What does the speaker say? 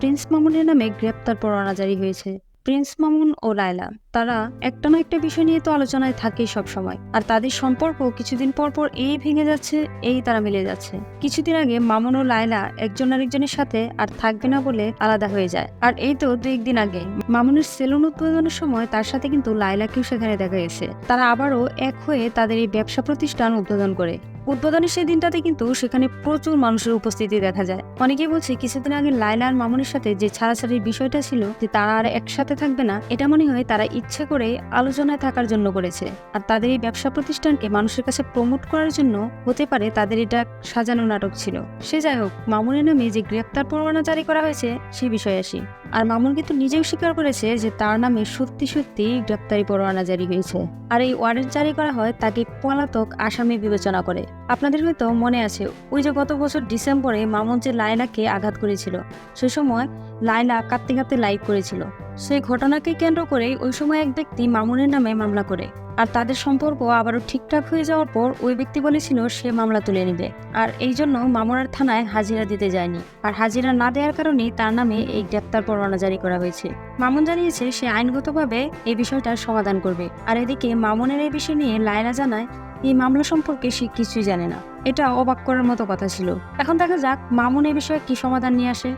Prince মামুনের নামে গ্রেপ্তার পরোয়ানা জারি হয়েছে। প্রিন্স মামুন ও লায়লা তারা একটা না একটা বিষয় নিয়ে তো আলোচনায় থাকেই সব সময়, আর তাদের সম্পর্ক কিছুদিন পর পর এই ভেঙে যাচ্ছে, এই তারা মিলে যাচ্ছে। কিছুদিন আগে মামুন ও লায়লা একজন আরেকজনের সাথে আর থাকবে না বলে আলাদা হয়ে যায়। আর এই তো 2-1 দিন আগে মামুনের সেলুন উদ্বোধনের সময় তার সাথে কিন্তু লায়লাকেও সেখানে দেখা গেছে। তারা আবারও এক হয়ে তাদের এই ব্যবসা প্রতিষ্ঠান উদ্বোধন করে। উদ্বোধনের সেই দিনটাতে কিন্তু সেখানে প্রচুর মানুষের উপস্থিতি দেখা যায়। অনেকেই বলছে কিছুদিন আগে লায়লা আর মামুনের সাথে যে ছাড়াছাড়ির বিষয়টা ছিল, যে তারা আর একসাথে থাকবে না, এটা মনে হয় তারা ইচ্ছে করে আলোচনায় থাকার জন্য করেছে। আর তাদের এই ব্যবসা প্রতিষ্ঠানকে মানুষের কাছে প্রমোট করার জন্য হতে পারে তাদের এটা সাজানো নাটক ছিল। সে যাই হোক, মামুনের নামে যে গ্রেপ্তার পরোয়ানা জারি করা হয়েছে সে বিষয়ে আসি। আর মামুন কিন্তু নিজেও স্বীকার করেছে যে তার নামে সত্যি সত্যি গ্রেপ্তারি পরোয়ানা জারি হয়েছে। আর এই ওয়ারেন্ট জারি করা হয় তাকে পলাতক আসামি বিবেচনা করে। আপনাদের হয়তো মনে আছে, ওই যে গত বছর ডিসেম্বরে মামুন যে লায়লাকে আঘাত করেছিল, সে সময় লায়লা কাঁদতে কাঁদতে লাইভ করেছিল। সেই ঘটনাকে কেন্দ্র করে ওই সময় এক ব্যক্তি মামুনের নামে মামলা করে। আর তাদের সম্পর্ক আবারও ঠিকঠাক হয়ে যাওয়ার পর ওই ব্যক্তি বলেছিল সে মামলা তুলে নেবে। আর এই জন্য মামুন আর থানায় হাজিরা দিতে যায়নি। আর হাজিরা না দেওয়ার কারণেই তার নামে এই গ্রেপ্তার পরোয়ানা জারি করা হয়েছে। মামুন জানিয়েছে সে আইনগতভাবে এই বিষয়টার সমাধান করবে। আর এদিকে মামুনের এই বিষয় নিয়ে লায়লা জানায় এই মামলা সম্পর্কে সে কিছুই জানে না। এটা অবাক করার মতো কথা ছিল। এখন দেখা যাক মামুন এই বিষয়ে কি সমাধান নিয়ে আসে।